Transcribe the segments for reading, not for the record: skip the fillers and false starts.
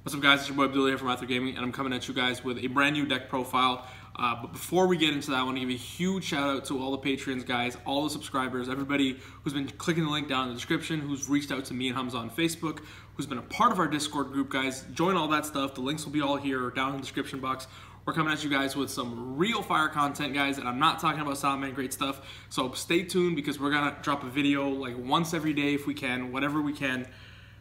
What's up, guys? It's your boy Abdullah here from Ather Gaming, and I'm coming at you guys with a brand new deck profile. But before we get into that, I want to give a huge shout out to all the Patreons, guys, all the subscribers, everybody who's been clicking the link down in the description, who's reached out to me and Hamza on Facebook, who's been a part of our Discord group, guys. Join all that stuff. The links will be all here or down in the description box. We're coming at you guys with some real fire content, guys, and I'm not talking about Salamander great stuff. So stay tuned because we're gonna drop a video like once every day if we can, whatever we can.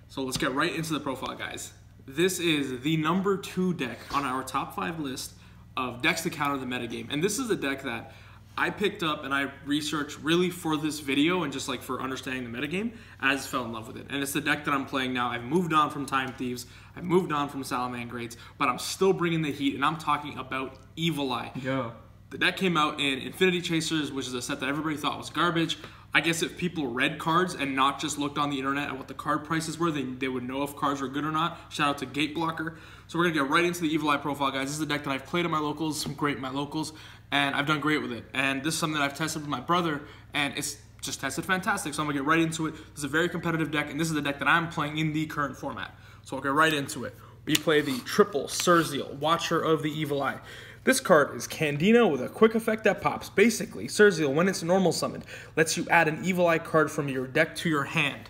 So let's get right into the profile, guys. This is the number 2 deck on our top 5 list of decks to counter the metagame. And this is a deck that I picked up and I researched really for this video and just like for understanding the metagame. I just fell in love with it. And it's the deck that I'm playing now. I've moved on from Time Thieves. I've moved on from Salamander Greats, but I'm still bringing the heat, and I'm talking about Evil Eye. Yeah. The deck came out in Infinity Chasers, which is a set that everybody thought was garbage. I guess if people read cards and not just looked on the internet at what the card prices were, they would know if cards were good or not. Shout out to Gate Blocker. So we're going to get right into the Evil Eye profile, guys. This is a deck that I've played at my locals, some great at my locals, and I've done great with it. And this is something that I've tested with my brother, and it's just tested fantastic. So I'm going to get right into it. This is a very competitive deck, and this is the deck that I'm playing in the current format. So I'll get right into it. We play the triple Surzeal, Watcher of the Evil Eye. This card is Candino with a quick effect that pops. Basically, Surzeal, when it's normal summoned, lets you add an Evil Eye card from your deck to your hand.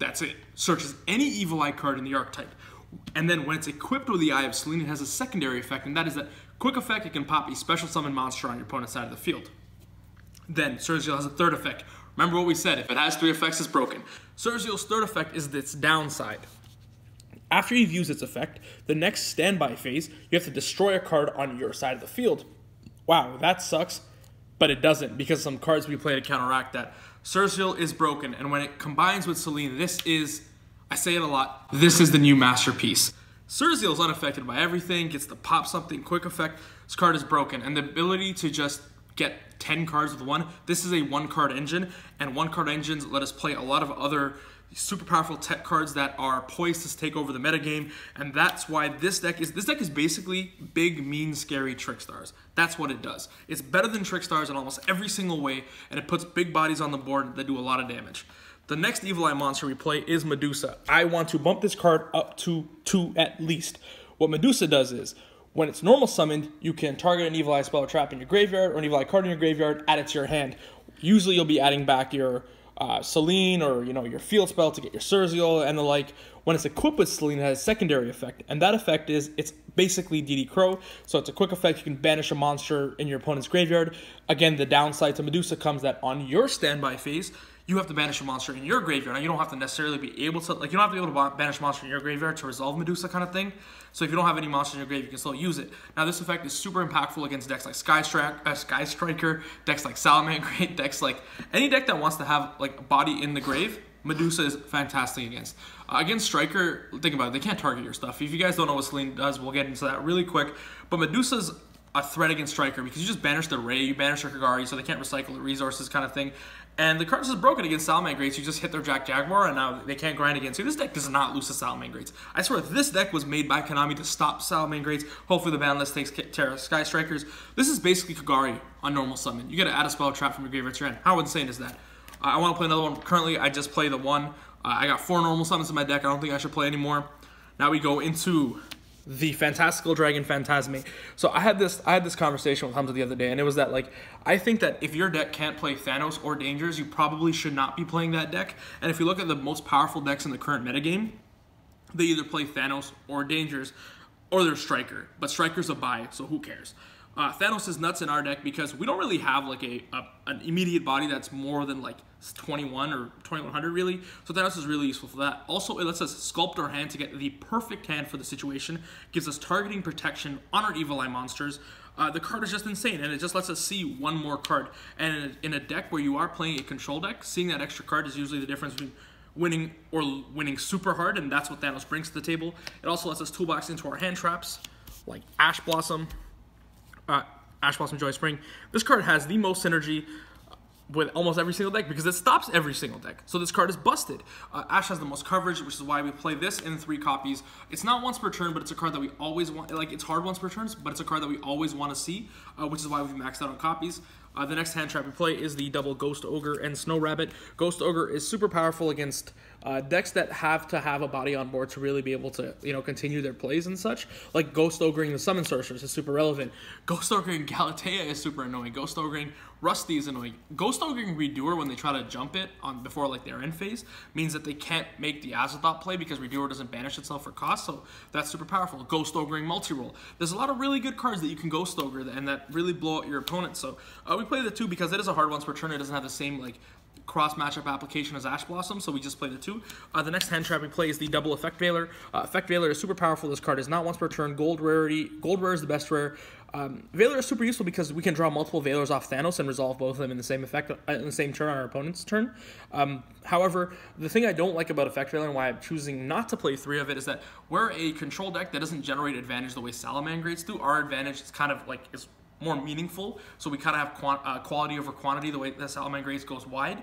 That's it. Searches any Evil Eye card in the archetype. And then when it's equipped with the Eye of Selene, it has a secondary effect, and that is that quick effect, it can pop a special summon monster on your opponent's side of the field. Then Surzeal has a third effect. Remember what we said, if it has 3 effects, it's broken. Surzeal's third effect is its downside. After you've used its effect, the next standby phase, you have to destroy a card on your side of the field. Wow, that sucks, but it doesn't, because some cards we play to counteract that. Surzeal is broken, and when it combines with Selene, this is, I say it a lot, this is the new masterpiece. Surzeal is unaffected by everything, gets to pop something, quick effect. This card is broken, and the ability to just get 10 cards with 1, this is a 1-card engine, and 1-card engines let us play a lot of other super powerful tech cards that are poised to take over the metagame, and that's why this deck is basically big, mean, scary Trickstars. That's what it does. It's better than Trickstars in almost every single way, and it puts big bodies on the board that do a lot of damage. The next Evil Eye monster we play is Medusa. I want to bump this card up to 2 at least. What Medusa does is, when it's normal summoned, you can target an Evil Eye spell or trap in your graveyard, or an Evil Eye card in your graveyard, add it to your hand. Usually you'll be adding back your Selene or your field spell to get your Surzeal and the like. When it's equipped with Selene, it has a secondary effect, and that effect is it's basically DD Crow. So it's a quick effect. You can banish a monster in your opponent's graveyard. Again, the downside to Medusa comes that on your standby phase, you have to banish a monster in your graveyard. Now, you don't have to necessarily be able to, like, you don't have to be able to banish a monster in your graveyard to resolve Medusa kind of thing. So if you don't have any monsters in your grave, you can still use it. Now, this effect is super impactful against decks like Sky Striker, decks like Salamander Great, decks like any deck that wants to have like a body in the grave. Medusa is fantastic against. Against Striker, think about it, they can't target your stuff. If you guys don't know what Selene does, we'll get into that really quick. But Medusa's a threat against Striker because you just banish the Ray, you banish their Kagari, so they can't recycle the resources kind of thing. And the card is broken against Salamander Greats. You just hit their Jaguar, and now they can't grind against you. This deck does not lose to Salamander Greats. I swear, this deck was made by Konami to stop Salamander Greats. Hopefully the ban list takes care of Sky Strikers. This is basically Kagari on normal summon. You get to add a spell trap from your graveyard to your hand. How insane is that? I want to play another one. Currently, I just play the one. I got 4 normal summons in my deck. I don't think I should play anymore. Now we go into the Fantastical Dragon Phantasm. So I had this conversation with Hamza the other day, and it was that, like, I think that if your deck can't play Thanos or Dangers, you probably should not be playing that deck. And if you look at the most powerful decks in the current metagame, they either play Thanos or Dangers, or they're Striker. But Striker's a buy, so who cares? Thanos is nuts in our deck because we don't really have like an immediate body that's more than like 21 or 2100 really. So Thanos is really useful for that. Also, it lets us sculpt our hand to get the perfect hand for the situation. Gives us targeting protection on our Evil Eye monsters. The card is just insane, and it just lets us see one more card. And in a deck where you are playing a control deck, seeing that extra card is usually the difference between winning or winning super hard, and that's what Thanos brings to the table. It also lets us toolbox into our hand traps, like Ash Blossom Joy Spring. This card has the most synergy with almost every single deck because it stops every single deck. So this card is busted. Ash has the most coverage, which is why we play this in 3 copies. It's not once per turn, but it's a card that we always want. Like, it's hard once per turn, but it's a card that we always want to see, which is why we've maxed out on copies. The next hand trap we play is the double Ghost Ogre and Snow Rabbit. Ghost Ogre is super powerful against decks that have to have a body on board to really be able to, continue their plays and such. Like Ghost Ogring the Summon Sorceress is super relevant. Ghost Ogring Galatea is super annoying. Ghost Ogring Rusty is annoying. Ghost Ogring Redoer, when they try to jump it before like their end phase, means that they can't make the Azathoth play because Redoer doesn't banish itself for cost, so that's super powerful. Ghost Ogring Multi-Roll. There's a lot of really good cards that you can Ghost Ogre and that really blow out your opponent. So we play the 2 because it is a hard once per turn. It doesn't have the same like cross matchup application as Ash Blossom, so we just play the 2. The next hand trap we play is the double Effect Veiler. Effect Veiler is super powerful. This card is not once per turn. Gold rarity. Gold rare is the best rare. Veiler is super useful because we can draw multiple Veilers off Thanos and resolve both of them in the same effect in the same turn on our opponent's turn. However, the thing I don't like about Effect Veiler and why I'm choosing not to play 3 of it is that we're a control deck that doesn't generate advantage the way Salamangreats do. Our advantage is kind of like is more meaningful, so we kind of have quality over quantity the way that Salamangreats goes wide.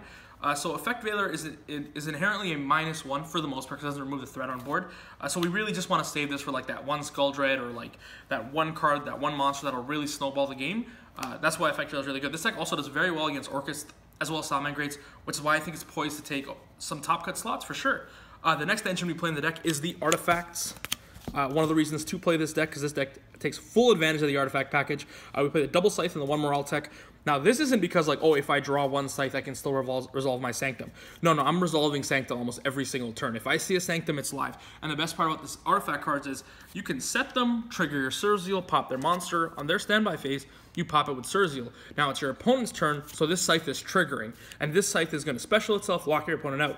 So Effect Veiler is inherently a -1 for the most part because it doesn't remove the threat on board. So we really just want to save this for like that one Skull Dread or like that one card, that one monster that'll really snowball the game. That's why Effect Veiler is really good. This deck also does very well against Orcust as well as Salamangreats, which is why I think it's poised to take some top cut slots for sure. The next engine we play in the deck is the Artifacts. One of the reasons to play this deck is this deck takes full advantage of the artifact package. We play the double Scythe and the 1 Morale Tech. Now, this isn't because, like, oh, if I draw 1 Scythe, I can still resolve my Sanctum. No, I'm resolving Sanctum almost every single turn. If I see a Sanctum, it's live. And the best part about this artifact cards is you can set them, trigger your Surzeal, pop their monster. On their standby phase, you pop it with Surzeal. Now, it's your opponent's turn, so this Scythe is triggering. And this Scythe is going to special itself, lock your opponent out.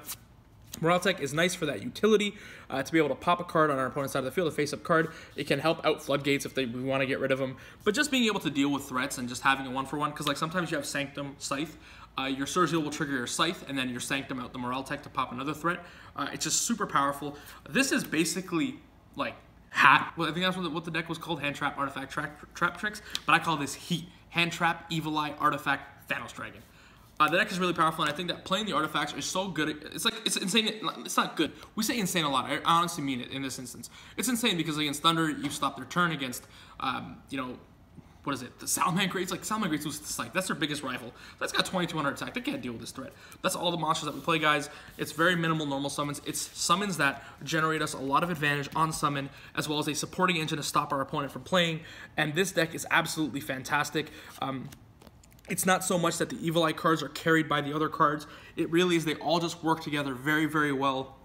Morale Tech is nice for that utility, to be able to pop a card on our opponent's side of the field, a face-up card. It can help out Floodgates if we want to get rid of them. But just being able to deal with threats and just having a 1-for-1, because like sometimes you have Sanctum, Scythe, your Surzeal will trigger your Scythe, and then your Sanctum out the Morale Tech to pop another threat. It's just super powerful. This is basically like Hat. Well, I think that's what the deck was called, Hand Trap, Artifact, Trap Tricks. But I call this Heat. Hand Trap, Evil Eye, Artifact, Thanos Dragon. The deck is really powerful, and I think that playing the artifacts is so good. It's insane. It's not good. We say insane a lot. I honestly mean it in this instance. It's insane because against Thunder, you stop their turn. Against, what is it? The Salamangreats. Like Salamangreats lose to Scythe. That's their biggest rival. That's got 2200 attack. They can't deal with this threat. That's all the monsters that we play, guys. It's very minimal normal summons. It's summons that generate us a lot of advantage on summon, as well as a supporting engine to stop our opponent from playing. And this deck is absolutely fantastic. It's not so much that the Evil Eye cards are carried by the other cards. It really is they all just work together very, very well.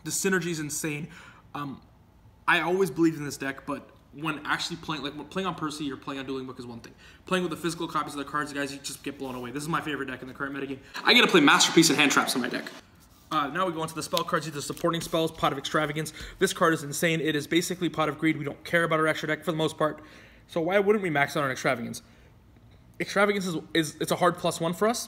The synergy is insane. I always believed in this deck, but when actually playing, like when playing on Percy or playing on Dueling Book is one thing. Playing with the physical copies of the cards, guys, you just get blown away. This is my favorite deck in the current metagame. I get to play Masterpiece and Hand Traps in my deck. Now we go into the spell cards. These are supporting spells, Pot of Extravagance. This card is insane. It is basically Pot of Greed. We don't care about our extra deck for the most part. So why wouldn't we max out on Extravagance? Extravagance it's a hard +1 for us.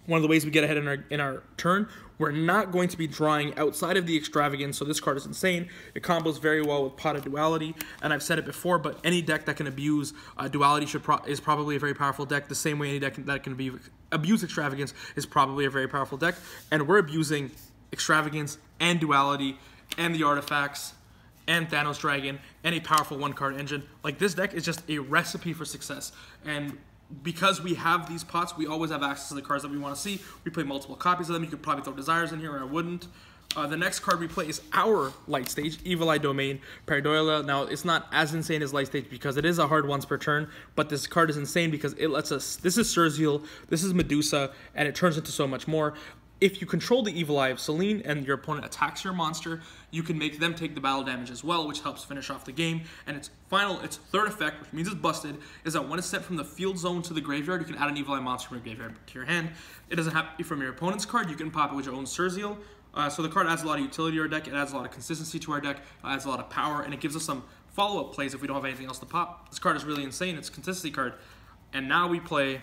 One of the ways we get ahead in our turn. We're not going to be drawing outside of the Extravagance, so this card is insane. It combos very well with Pot of Duality, and I've said it before, but any deck that can abuse Duality is probably a very powerful deck, the same way any deck that can abuse Extravagance is probably a very powerful deck, and we're abusing Extravagance and Duality and the Artifacts and Thanos Dragon, and a powerful 1-card engine. Like, this deck is just a recipe for success. And because we have these pots, we always have access to the cards that we want to see. We play multiple copies of them. You could probably throw Desires in here, or I wouldn't. The next card we play is our Light Stage, Evil Eye Domain, Paranoia. Now, it's not as insane as Light Stage because it is a hard once per turn, but this card is insane because it lets us, this is Surzeal, this is Medusa, and it turns into so much more. If you control the Evil Eye of Selene and your opponent attacks your monster, you can make them take the battle damage as well, which helps finish off the game. And its third effect, which means it's busted, is that when it's sent from the field zone to the graveyard, you can add an Evil Eye monster from your graveyard to your hand. It doesn't have to be from your opponent's card. You can pop it with your own Surzeal. So the card adds a lot of utility to our deck. It adds a lot of consistency to our deck. It adds a lot of power, and it gives us some follow-up plays if we don't have anything else to pop. This card is really insane. It's a consistency card. And now we play...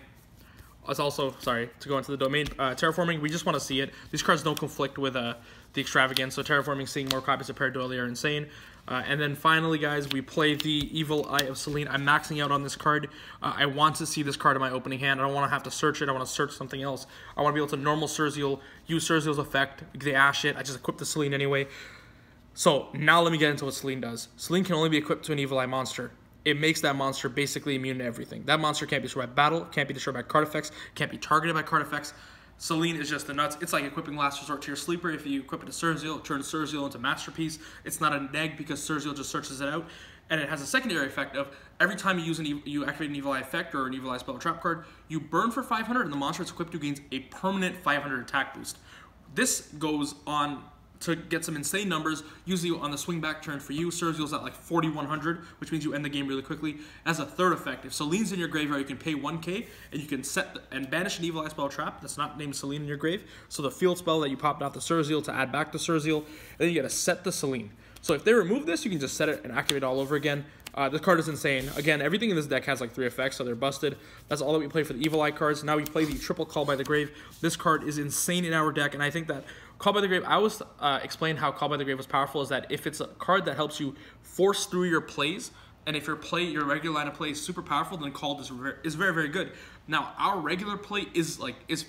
It's also, sorry, to go into the domain, Terraforming, we just want to see it. These cards don't conflict with the Extravagance, so Terraforming, seeing more copies of Paranoia are insane. And then finally, guys, we play the Evil Eye of Selene. I'm maxing out on this card. I want to see this card in my opening hand. I don't want to have to search it. I want to search something else. I want to be able to normal Surzeal, use Surzeal's effect, they Ash it. I just equip the Selene anyway. So now let me get into what Selene does. Selene can only be equipped to an Evil Eye monster. it makes that monster basically immune to everything. That monster can't be destroyed by battle, can't be destroyed by card effects, can't be targeted by card effects. Selene is just the nuts. It's like equipping Last Resort to your sleeper. If you equip it to Surzeal, it turns Surzeal into Masterpiece. It's not a neg because Surzeal just searches it out. And it has a secondary effect of every time you use you activate an Evil Eye effect or an Evil Eye spell or trap card, you burn for 500 and the monster it's equipped to gains a permanent 500 attack boost. This goes on to get some insane numbers, usually on the swing back turn for you. Surzeal's at like 4,100, which means you end the game really quickly. As a third effect, if Selene's in your graveyard, you can pay 1k, and you can set and banish an Evil Eye spell trap that's not named Selene in your grave. So the field spell that you popped out the Surzeal to add back to Surzeal, and then you gotta set the Selene. So if they remove this, you can just set it and activate it all over again. This card is insane. Again, everything in this deck has like 3 effects, so they're busted. That's all that we play for the Evil Eye cards. Now we play the triple Call by the Grave. This card is insane in our deck, and I think that Call by the Grave, I always explain how Call by the Grave was powerful, is that if it's a card that helps you force through your plays, and if your regular line of play is super powerful, then Called is very, very good. Now, our regular play is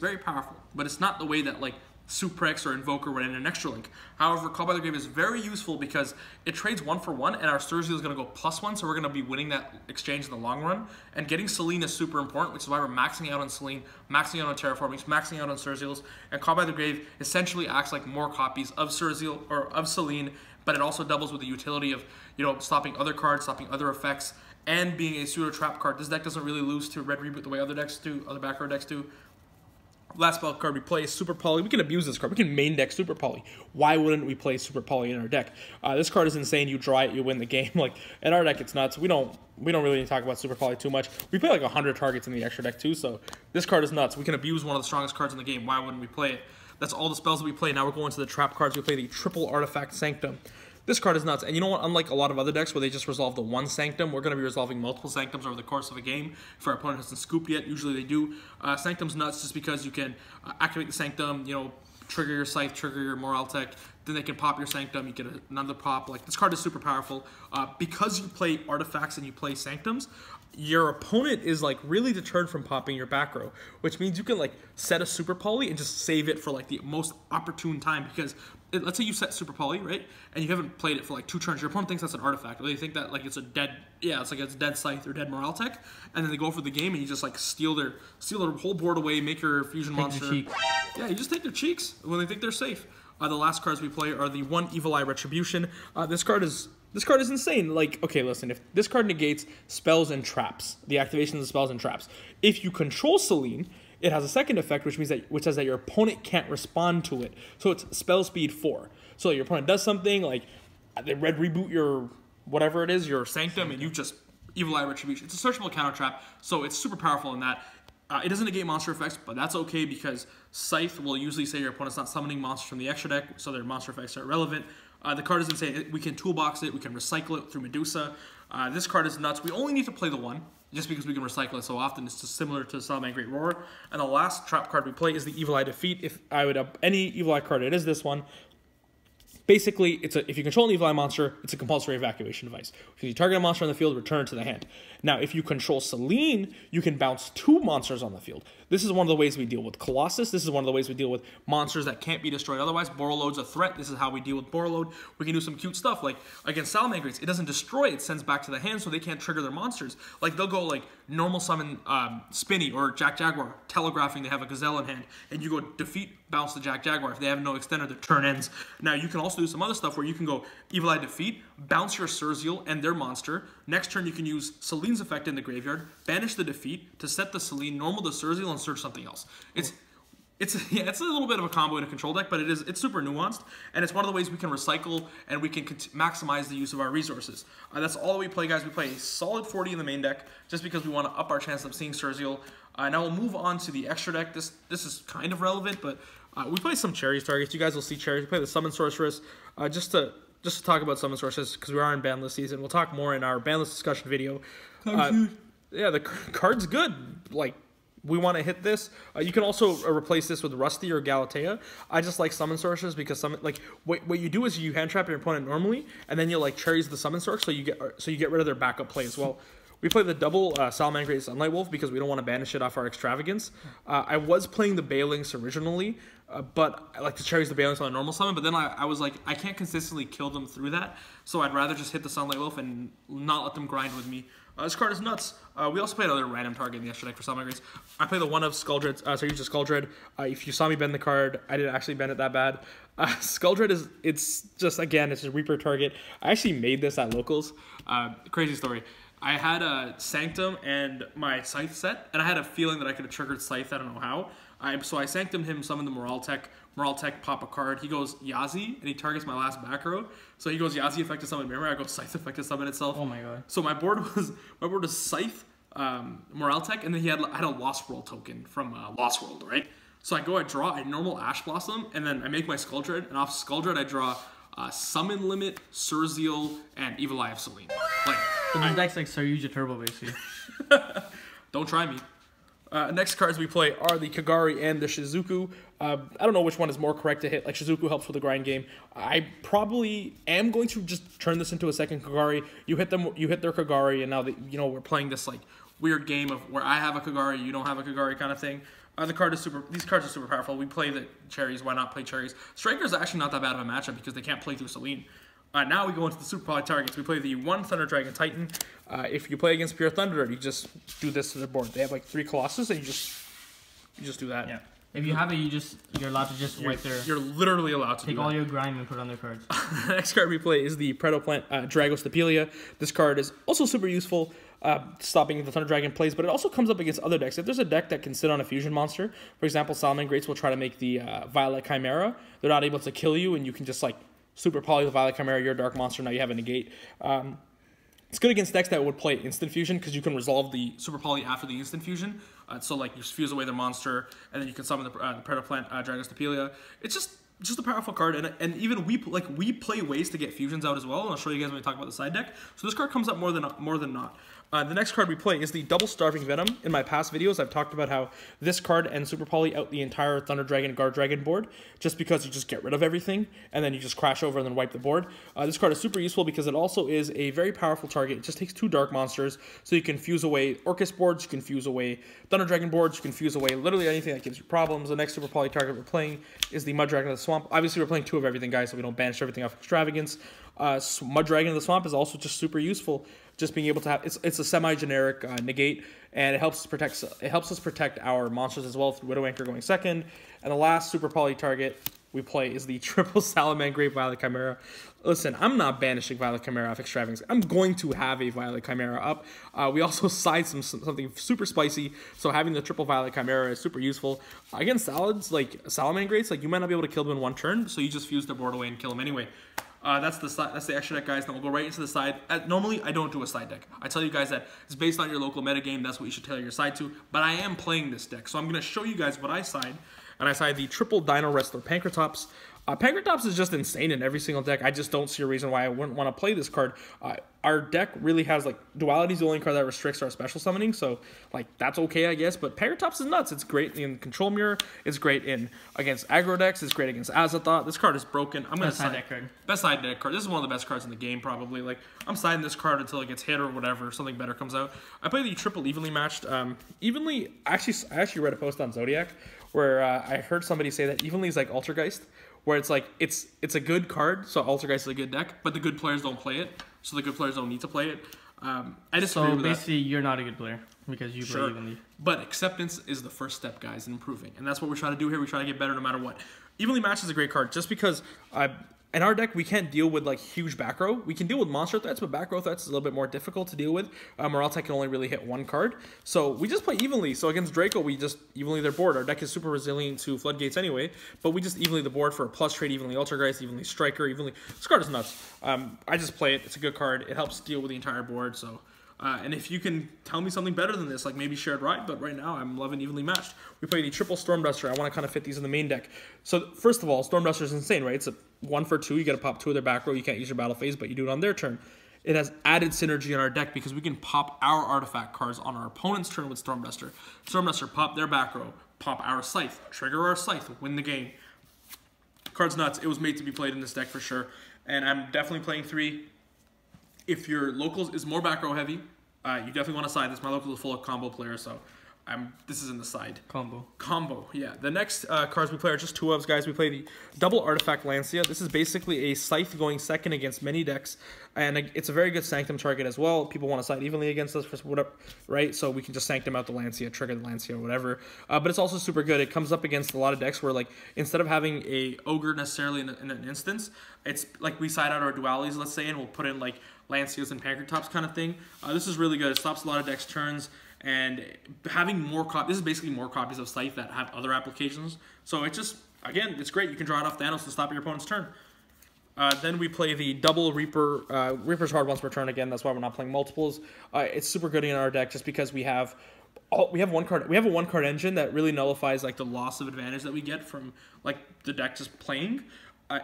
very powerful, but it's not the way that like Suprex or Invoker would in an extra link. However, Call by the Grave is very useful because it trades 1 for 1, and our Surzeal is going to go +1, so we're going to be winning that exchange in the long run. And getting Selene is super important, which is why we're maxing out on Selene, maxing out on Terraformings, maxing out on Surzeals. And Call by the Grave essentially acts like more copies of Surzeal or of Selene, but it also doubles with the utility of, you know, stopping other cards, stopping other effects, and being a pseudo trap card. This deck doesn't really lose to Red Reboot the way other decks do, other back row decks do. Last spell card we play is Super Poly. We can abuse this card. We can main deck Super Poly. Why wouldn't we play Super Poly in our deck? This card is insane. You draw it, you win the game. Like in our deck, it's nuts. We don't really need to talk about Super Poly too much. We play like 100 targets in the extra deck too, so this card is nuts. We can abuse one of the strongest cards in the game. Why wouldn't we play it? That's all the spells that we play. Now we're going to the trap cards. We play the triple artifact Sanctum. This card is nuts, and you know what? Unlike a lot of other decks where they just resolve the one Sanctum, we're going to be resolving multiple Sanctums over the course of a game. If our opponent hasn't scooped yet, usually they do. Sanctum's nuts just because you can activate the Sanctum, you know, trigger your Scythe, trigger your Morale-Tech, then they can pop your Sanctum, you get another pop. Like, this card is super powerful. Because you play artifacts and you play Sanctums, your opponent is like really deterred from popping your back row, which means you can like set a Super Poly and just save it for like the most opportune time. Because let's say you set Super Poly, right, and you haven't played it for like 2 turns. Your opponent thinks that's an artifact, or they think that like it's a dead, it's like it's dead Scythe or dead Morale-Tech, and then they go for the game and you just like steal their whole board away, make your fusion monster. Yeah, you just take their cheeks when they think they're safe. The last cards we play are the 1 Evil Eye Retribution. This card is insane. Like, okay, listen, if this card negates spells and traps, the activations of spells and traps. If you control Selene, it has a second effect, which says that your opponent can't respond to it. So it's spell speed 4. So your opponent does something like they red reboot your whatever it is, your Sanctum, and you just Evil Eye Retribution. It's a searchable counter trap, so it's super powerful in that. It doesn't negate monster effects, but that's okay because Scythe will usually say your opponent's not summoning monsters from the extra deck, so their monster effects are irrelevant. The card is insane. We can toolbox it, we can recycle it through Medusa. This card is nuts. We only need to play the 1, just because we can recycle it so often. It's just similar to Salamangreat Great Roar. And the last trap card we play is the Evil Eye Defeat. If I would up any Evil Eye card, it is this one. Basically, if you control an Evil Eye monster, it's a compulsory evacuation device. If you target a monster on the field, return it to the hand. Now, if you control Selene, you can bounce 2 monsters on the field. This is one of the ways we deal with Colossus. This is one of the ways we deal with monsters that can't be destroyed otherwise. Borreload's a threat. This is how we deal with Borreload. We can do some cute stuff. Like, against Salamangreats, it doesn't destroy, it sends back to the hand so they can't trigger their monsters. Like, they'll go, like, normal summon Spinny or Jack Jaguar, telegraphing they have a Gazelle in hand, and you go defeat, bounce the Jack Jaguar. If they have no extender, their turn ends. Now, you can also do some other stuff where you can go Evil Eye Defeat, bounce your Surzeal and their monster. Next turn, you can use Selene's effect in the graveyard, banish the defeat to set the Selene, normal the Surzeal, and search something else. It's a little bit of a combo in a control deck, but it's super nuanced, and it's one of the ways we can recycle and we can maximize the use of our resources. That's all we play, guys. We play a solid 40 in the main deck, just because we want to up our chance of seeing Surzeal. Now we'll move on to the extra deck. This is kind of relevant, but we play some Cherries targets. You guys will see Cherries. We play the Summon Sorceress, just to talk about Summon Sorceress, because we are in banlist season. We'll talk more in our banlist discussion video. Yeah, the card's good. Like, we want to hit this. You can also replace this with Rusty or Galatea. I just like Summon Sorceress because what you do is you hand trap your opponent normally, and then you like Cherries the Summon Sorceress, so you get rid of their backup play as well. We play the double Salamangreat Sunlight Wolf because we don't want to banish it off our Extravagance. I was playing the Baelings originally, but I like to Cherries the Baelings on a normal summon, but then I was like, I can't consistently kill them through that, so I'd rather just hit the Sunlight Wolf and not let them grind with me. This card is nuts. We also play another random target in the extra deck for Salamangreats. Grace. I play the one of Skuldred, so I use the Skuldred. If you saw me bend the card, I didn't actually bend it that bad. Skuldred it's a Reaper target. I actually made this at locals. Crazy story. I had a Sanctum and my Scythe set, and I had a feeling that I could have triggered Scythe. I don't know how. So I Sanctumed him, summoned the Morale Tech, pop a card. He goes Yazi, and he targets my last back row. So he goes Yazi effect to summon Mirror. I go Scythe effect to summon itself. Oh my god. So my board was Scythe, Morale Tech, and then I had a Lost World token from Lost World, right? So I draw a normal Ash Blossom, and then I make my Skuldred, and off Skuldred I draw Summon Limit, Surzeal, and Evil Eye of Selene. So this deck's like Saryuja Turbo, basically. Don't try me. Next cards we play are the Kagari and the Shizuku. I don't know which one is more correct to hit. Like, Shizuku helps with the grind game. I probably am going to just turn this into a second Kagari. You hit their Kagari, and now that we're playing this like weird game of where I have a Kagari, you don't have a Kagari kind of thing. These cards are super powerful. We play the Cherries. Why not play Cherries? Striker's actually not that bad of a matchup because they can't play through Selene. Now we go into the super poly targets. We play the 1 Thunder Dragon Titan. If you play against Pure Thunder, you just do this to the board. They have like 3 Colossus, and you just do that. Yeah. If you have it, you're allowed to just wipe their. You're literally allowed to take all your grind and put it on their cards. The next card we play is the Predoplant Dragostapelia. This card is also super useful, stopping the Thunder Dragon plays, but it also comes up against other decks. If there's a deck that can sit on a fusion monster, for example, Salamangreats will try to make the Violet Chimera. They're not able to kill you, and you can just like super poly the Violet Chimera, you're a dark monster, now you have a negate. It's good against decks that would play instant fusion because you can resolve the super poly after the instant fusion. So like you fuse away their monster, and then you can summon the Predoplant Dragostapelia. It's just a powerful card, and even we play ways to get fusions out as well, and I'll show you guys when we talk about the side deck. So this card comes up more than not. The next card we play is the Double Starving Venom. In my past videos, I've talked about how this card and Super Poly out the entire Thunder Dragon, Guard Dragon board, just because you just get rid of everything, and then you just crash over and then wipe the board. This card is super useful because it also is a very powerful target. It just takes 2 dark monsters, so you can fuse away Orcus boards, you can fuse away Thunder Dragon boards, you can fuse away literally anything that gives you problems. The next Super Poly target we're playing is the Mud Dragon of the Swamp. Obviously, we're playing 2 of everything, guys, so we don't banish everything off Extravagance. Mud Dragon of the Swamp is also just super useful. Just being able to have it's a semi-generic negate, and it helps us protect our monsters as well through Widow Anchor going second. And the last super poly target we play is the triple Salamangreat Violet Chimera. Listen, I'm not banishing Violet Chimera off Extravagance. I'm going to have a Violet Chimera up. We also side something super spicy, so having the triple Violet Chimera is super useful. Against salads, like Salamangreats, like you might not be able to kill them in 1 turn, so you just fuse their board away and kill them anyway. That's the extra deck, guys. Then we'll go right into the side. Normally, I don't do a side deck. I tell you guys that it's based on your local metagame. That's what you should tailor your side to. But I am playing this deck, so I'm going to show you guys what I side. And I side the triple Dino Wrestler Pankratops. Pankratops is just insane in every single deck. I just don't see a reason why I wouldn't want to play this card. Our deck really has, like, Duality is the only card that restricts our special summoning, so, like, that's okay, I guess. But Pankratops is nuts. It's great in Control Mirror. It's great against aggro decks. It's great against Azathoth. This card is broken. I'm going to side deck card. Best side deck card. This is one of the best cards in the game, probably. Like, I'm siding this card until it gets hit or whatever. Something better comes out. I play the triple Evenly Matched. I actually read a post on Zodiac where I heard somebody say that Evenly is like Altergeist, where it's like it's a good card, so Altergeist is a good deck, but the good players don't play it, so the good players don't need to play it. I disagree with that. So basically, you're not a good player because you play Evenly. But acceptance is the first step, guys, in improving, and that's what we're trying to do here. We try to get better no matter what. Evenly Matched is a great card, just because in our deck we can't deal with like huge back row. We can deal with monster threats, but back row threats is a little bit more difficult to deal with. Morale Tech can only really hit 1 card, so we just play evenly. So against Draco, we just evenly their board. Our deck is super resilient to Floodgates anyway, but we just evenly the board for a plus trade, evenly Altergeist, evenly Striker, evenly. This card is nuts. I just play it. It's a good card. It helps deal with the entire board. So. And if you can tell me something better than this, like maybe Shared Ride, but right now I'm loving Evenly Matched. We play the triple Stormduster. I want to kind of fit these in the main deck. So first of all, Stormduster is insane, right? It's a 1 for 2. You got to pop 2 of their back row. You can't use your battle phase, but you do it on their turn. It has added synergy in our deck because we can pop our artifact cards on our opponent's turn with Stormduster. Stormduster, pop their back row, pop our Scythe, trigger our Scythe, win the game. Card's nuts. It was made to be played in this deck for sure. And I'm definitely playing 3. If your locals is more back row heavy, you definitely want to side this. My locals is full of combo players, so This is in the side. Combo. Yeah. The next cards we play are just 2 ofs, guys. We play the double artifact Lancia. This is basically a scythe going second against many decks, and it's a very good Sanctum target as well. People want to side evenly against us for whatever, right? So we can just Sanctum out the Lancia, trigger the Lancia, or whatever. But it's also super good. It comes up against a lot of decks where, like, instead of having a Ogre necessarily in an instance, it's like we side out our dualities, let's say, and we'll put in like Lancias and Pancratops kind of thing. This is really good. It stops a lot of decks' turns. And having more copies, this is basically more copies of Scythe that have other applications. So it just, again, it's great. You can draw it off Thanos to stop your opponent's turn. Then we play the double Reaper. Reaper's hard once per turn again. That's why we're not playing multiples. It's super good in our deck just because we have one card. We have a 1-card engine that really nullifies like the loss of advantage that we get from like the deck just playing.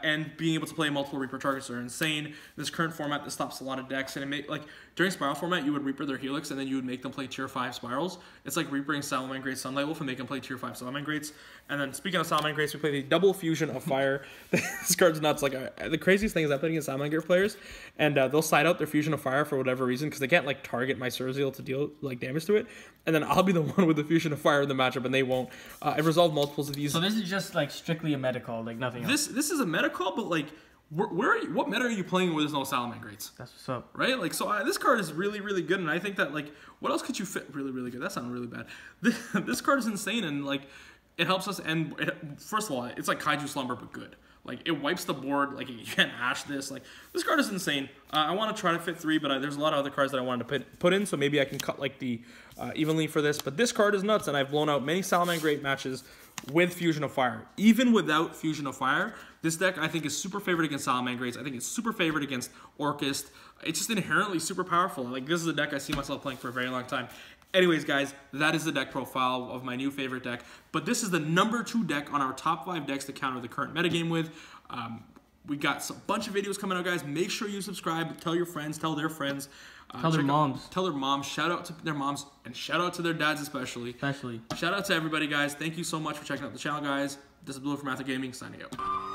And being able to play multiple Reaper targets are insane. In this current format, this stops a lot of decks, and it during Spiral format, you would Reaper their Helix, and then you would make them play Tier 5 Spirals. It's like Reapering Salamangreat Sunlight Wolf and make them play Tier 5 Salamangreats. And then speaking of Salamangreats, we play the double Fusion of Fire. This card's nuts. Like the craziest thing is I'm playing against Salamangreat players, and they'll side out their Fusion of Fire for whatever reason because they can't like target my Surzeal to deal like damage to it, and then I'll be the one with the Fusion of Fire in the matchup, and they won't. I've resolved multiples of these. So this is just like strictly a meta call, like nothing else. This is a meta call, but like. Where are you, what meta are you playing where there's no Salamangreats? That's what's up. Right? Like, so this card is really, really good, and I think that, like, what else could you fit really, really good? That sounded really bad. This card is insane, and, like, it helps us end... First of all, it's like Kaiju Slumber, but good. Like, it wipes the board. Like, you can't hash this. Like, this card is insane. I want to try to fit 3, but there's a lot of other cards that I wanted to put in, so maybe I can cut, like, the evenly for this. But this card is nuts, and I've blown out many Salamangreat matches with Fusion of Fire. Even without Fusion of Fire, this deck I think is super favored against Salamangreats. I think it's super favored against Orcust. It's just inherently super powerful. Like, this is a deck I see myself playing for a very long time. Anyways, guys, that is the deck profile of my new favorite deck. But this is the number 2 deck on our top 5 decks to counter the current metagame with. We got a bunch of videos coming out, guys. Make sure you subscribe. Tell your friends. Tell their friends. Tell their moms. Tell their moms. Shout out to their moms. And shout out to their dads especially. Shout out to everybody, guys. Thank you so much for checking out the channel, guys. This is Blue from Ather Gaming, signing out.